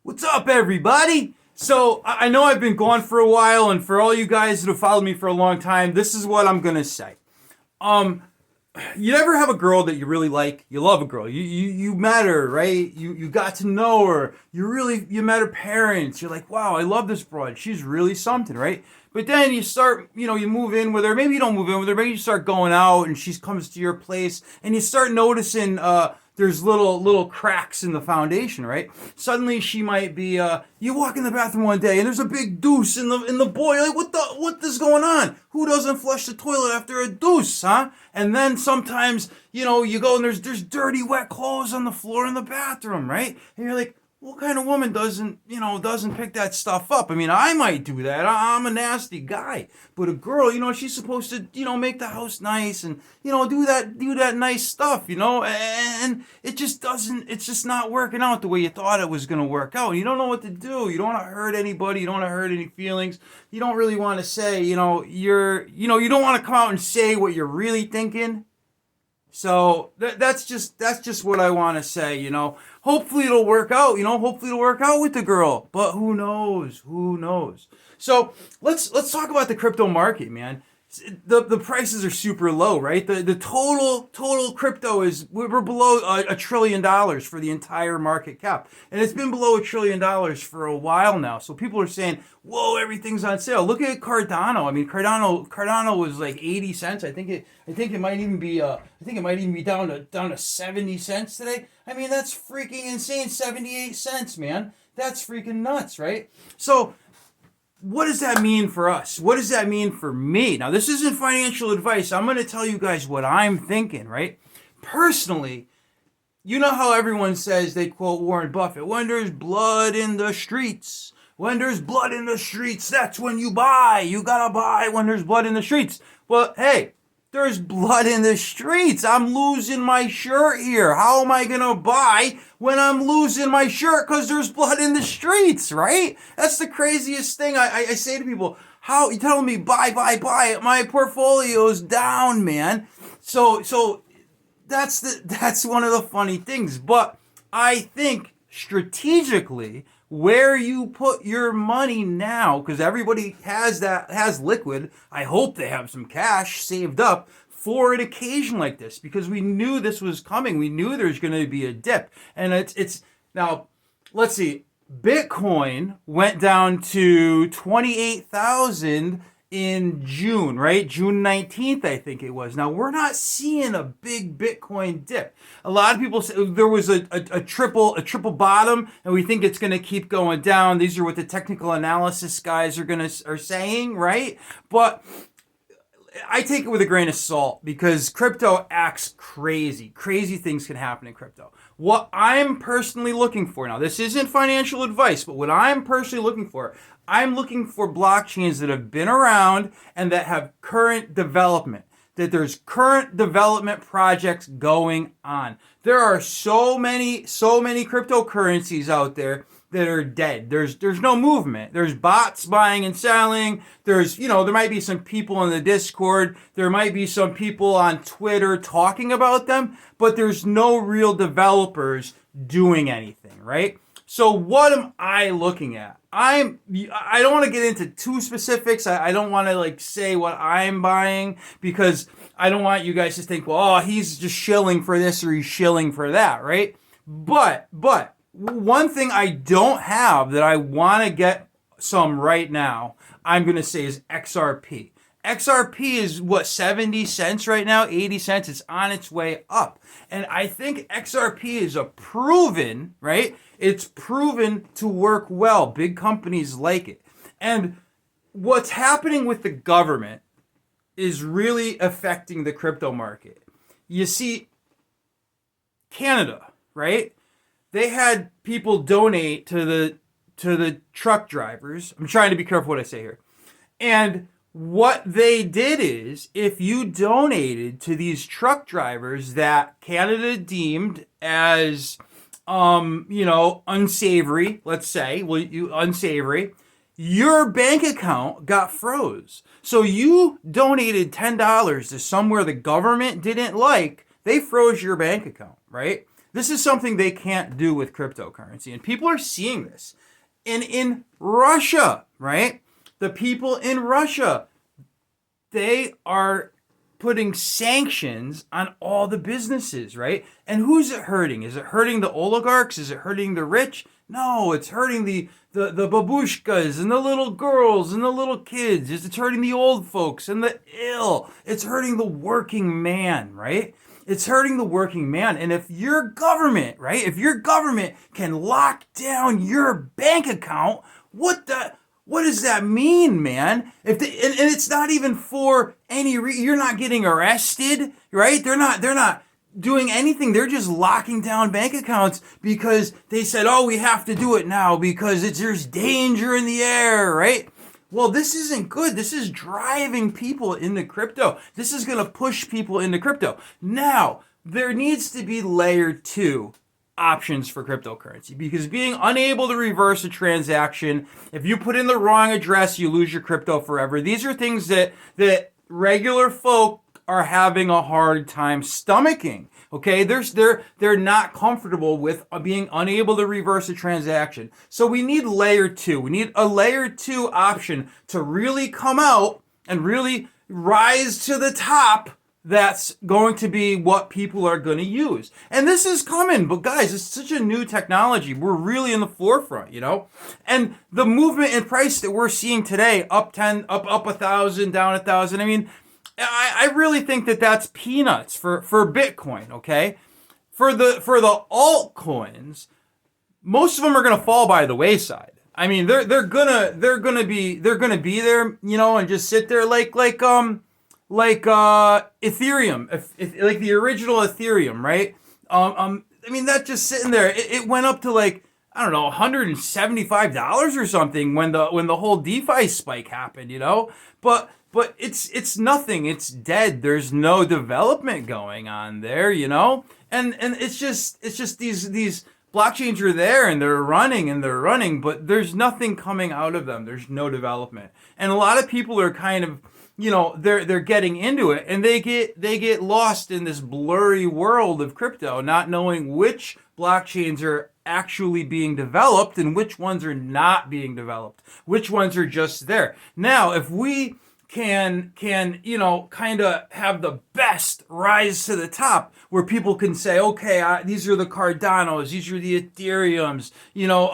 What's up, everybody? So, I know I've been gone for a while, and for all you guys that have followed me for a long time, this is what I'm gonna say. Um, you ever have a girl that you really like? You love a girl. You met her, right? You got to know her. You met her parents. You're like, wow, I love this broad. She's really something, right? But then you start, you move in with her. Maybe you don't move in with her. Maybe you start going out, and she comes to your place, and you start noticing there's little cracks in the foundation, right? Suddenly she might be you walk in the bathroom one day and there's a big deuce in the boy. You're like, what is going on? Who doesn't flush the toilet after a deuce, huh? And then sometimes, you go and there's dirty wet clothes on the floor in the bathroom, right? And you're like, what kind of woman doesn't pick that stuff up? I mean, I might do that. I'm a nasty guy. But a girl, she's supposed to, make the house nice and, do that nice stuff, and it's just not working out the way you thought it was going to work out. You don't know what to do. You don't want to hurt anybody. You don't want to hurt any feelings. You don't really want to say, you don't want to come out and say what you're really thinking. So that's just what I want to say, Hopefully it'll work out, Hopefully it'll work out with the girl. But who knows? Who knows? So let's talk about the crypto market, man. The prices are super low, right? The total crypto we're below $1 trillion for the entire market cap, and it's been below $1 trillion for a while now. So people are saying, "Whoa, everything's on sale." Look at Cardano. I mean, Cardano was like 80 cents. I think it might even be down to 70 cents today. I mean, that's freaking insane. 78 cents, man. That's freaking nuts, right? So what does that mean for us? What does that mean for me? Now, this isn't financial advice. I'm going to tell you guys what I'm thinking, right? Personally, you know how everyone says, they quote Warren Buffett, when there's blood in the streets, that's when you buy. You got to buy when there's blood in the streets. Well, hey, there's blood in the streets. I'm losing my shirt here. How am I going to buy when I'm losing my shirt because there's blood in the streets, right? That's the craziest thing I say to people. How you telling me buy? My portfolio's down, man. So that's one of the funny things. But I think strategically, where you put your money now, because everybody has liquid. I hope they have some cash saved up for an occasion like this, because we knew this was coming. We knew there's going to be a dip, and it's now. Let's see. Bitcoin went down to 28,000 in June, right? June 19th, I think it was. Now, we're not seeing a big Bitcoin dip. A lot of people say there was a triple bottom, and we think it's going to keep going down. These are what the technical analysis guys are saying, right? But I take it with a grain of salt, because crypto acts crazy. Crazy things can happen in crypto. What I'm personally looking for, now this isn't financial advice, but what I'm personally looking for, I'm looking for blockchains that have been around and that have current development, that there's current development projects going on. There are so many cryptocurrencies out there that are dead. There's no movement. There's bots buying and selling. There might be some people in the Discord. There might be some people on Twitter talking about them, but there's no real developers doing anything, right? So what am I looking at? I don't want to get into too specifics. I don't want to say what I'm buying, because I don't want you guys to think, well, he's just shilling for this or he's shilling for that, right? But one thing I don't have that I want to get some right now, I'm going to say, is XRP. XRP is 70 cents right now, 80 cents. It's on its way up. And I think XRP is proven, right? It's proven to work well. Big companies like it. And what's happening with the government is really affecting the crypto market. You see, Canada, right? They had people donate to the truck drivers. I'm trying to be careful what I say here. And what they did is, if you donated to these truck drivers that Canada deemed as, unsavory, let's say, unsavory, your bank account got froze. So you donated $10 to somewhere the government didn't like, they froze your bank account, right? This is something they can't do with cryptocurrency. And people are seeing this. And in Russia, right? The people in Russia, they are putting sanctions on all the businesses, right? And who's it hurting? Is it hurting the oligarchs? Is it hurting the rich? No, it's hurting the babushkas and the little girls and the little kids. It's hurting the old folks and the ill. It's hurting the working man, right? It's hurting the working man. And if your government, right? If your government can lock down your bank account, what does that mean, man? And it's not even for any you're not getting arrested, right? They're not doing anything. They're just locking down bank accounts because they said, "Oh, we have to do it now because there's danger in the air," right? Well, this isn't good. This is driving people into crypto. This is going to push people into crypto. Now, there needs to be layer 2 options for cryptocurrency, because being unable to reverse a transaction, if you put in the wrong address, you lose your crypto forever. These are things that regular folk are having a hard time stomaching. Okay, they're not comfortable with being unable to reverse a transaction. So we need layer 2. We need a layer 2 option to really come out and really rise to the top. That's going to be what people are going to use. And this is coming, but guys, it's such a new technology. We're really in the forefront, you know? And the movement in price that we're seeing today, up 1,000, down 1,000. I mean, I really think that that's peanuts for Bitcoin, okay? For the altcoins, most of them are going to fall by the wayside. I mean, they're gonna be there, you know, and just sit there like Ethereum, like the original Ethereum, right? I mean, that just sitting there, it went up to like, I don't know, $175 or something when the whole DeFi spike happened, you know? But it's nothing. It's dead. There's no development going on there, you know? And it's just these blockchains are there and they're running, but there's nothing coming out of them. There's no development. And a lot of people are kind of, you know, they're getting into it, and they get lost in this blurry world of crypto, not knowing which blockchains are actually being developed and which ones are not being developed, which ones are just there. Now, if we can you know, kind of have the best rise to the top, where people can say, okay, these are the Cardanos, these are the Ethereums, you know,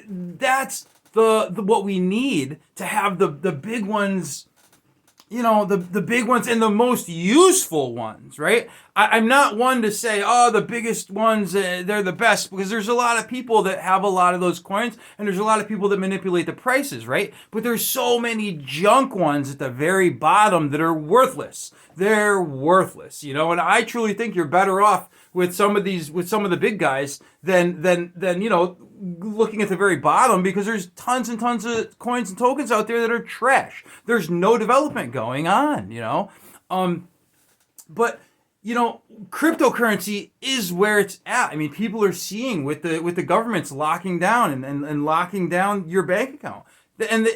that's the what we need to have the big ones. You know, the big ones and the most useful ones, right? I'm not one to say, oh, the biggest ones, they're the best, because there's a lot of people that have a lot of those coins, and there's a lot of people that manipulate the prices, right? But there's so many junk ones at the very bottom that are worthless. They're worthless, you know, and I truly think you're better off with some of the big guys than you know, looking at the very bottom, because there's tons and tons of coins and tokens out there that are trash. There's no development going on, you know. But you know, cryptocurrency is where it's at. I mean, people are seeing with the governments locking down and locking down your bank account. And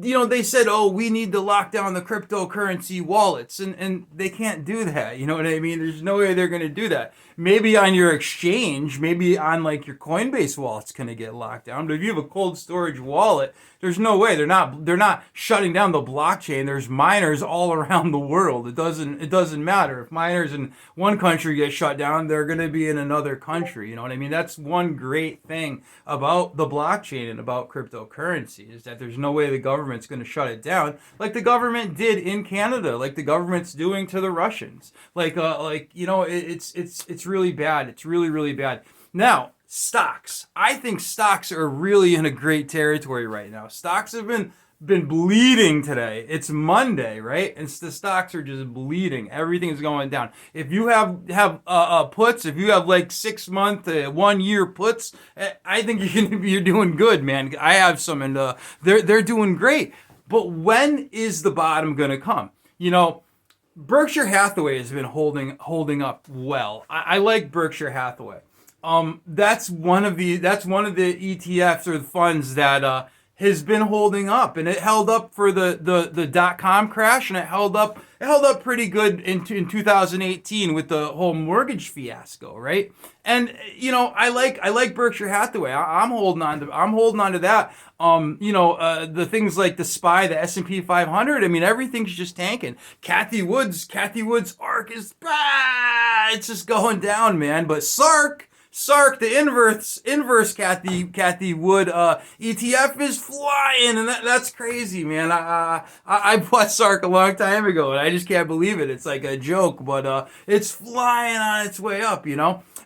you know, they said, oh, we need to lock down the cryptocurrency wallets, and they can't do that. You know what I mean? There's no way they're going to do that. Maybe on your exchange, maybe on like your Coinbase wallet's going to get locked down. But if you have a cold storage wallet, there's no way. They're not shutting down the blockchain. There's miners all around the world. It doesn't matter. If miners in one country get shut down, they're going to be in another country. You know what I mean? That's one great thing about the blockchain and about cryptocurrency, is that there's no way the government's going to shut it down, like the government did in Canada, like the government's doing to the Russians. Like you know, it's really bad. It's really, really bad. Now, stocks. I think stocks are really in a great territory right now. Stocks have been bleeding today. It's Monday, right? And the stocks are just bleeding. Everything is going down. If you have puts, if you have like 6 month, 1 year puts, I think you're doing good, man. I have some, and they're doing great. But when is the bottom going to come? You know, Berkshire Hathaway has been holding up well. I like Berkshire Hathaway. That's one of the ETFs or the funds that has been holding up, and it held up for the dot-com crash, and it held up pretty good in 2018 with the whole mortgage fiasco, right? And I like Berkshire Hathaway. I'm holding on to that. The things like the SPY, the S&P 500. I mean, everything's just tanking. Kathy Wood's ARK is it's just going down, man. But sark, the inverse Kathy Wood ETF is flying, and that's crazy, man. I bought Sark a long time ago, and I just can't believe it. It's like a joke, but it's flying on its way up,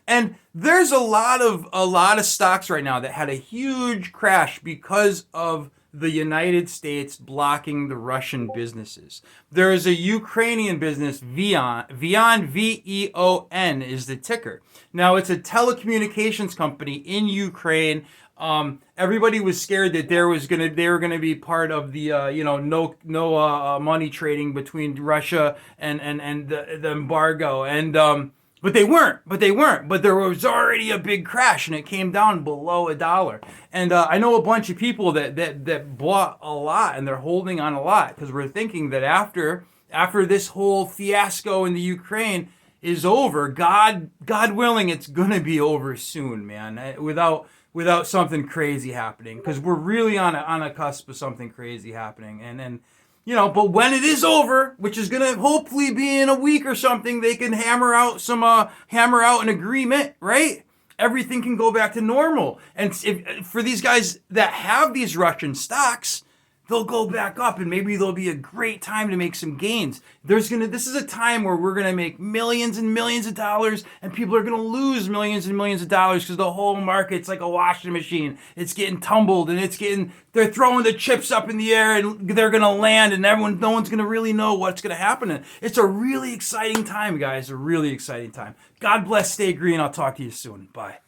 And there's a lot of stocks right now that had a huge crash because of the United States blocking the Russian businesses. There is a Ukrainian business, veon, VEON is the ticker. Now, it's a telecommunications company in Ukraine. Everybody was scared that they were gonna be part of the no money trading between Russia and the embargo, and but they weren't. But there was already a big crash, and it came down below $1. And I know a bunch of people that bought a lot, and they're holding on a lot because we're thinking that after this whole fiasco in the Ukraine is over, God willing, it's gonna be over soon, man. Without something crazy happening, because we're really on a cusp of something crazy happening, and. But when it is over, which is going to hopefully be in a week or something, they can hammer out an agreement, right? Everything can go back to normal. And for these guys that have these Russian stocks, they'll go back up, and maybe there'll be a great time to make some gains. This is a time where we're gonna make millions and millions of dollars, and people are gonna lose millions and millions of dollars because the whole market's like a washing machine. It's getting tumbled, and they're throwing the chips up in the air, and they're gonna land, and no one's gonna really know what's gonna happen. And it's a really exciting time, guys. A really exciting time. God bless. Stay green. I'll talk to you soon. Bye.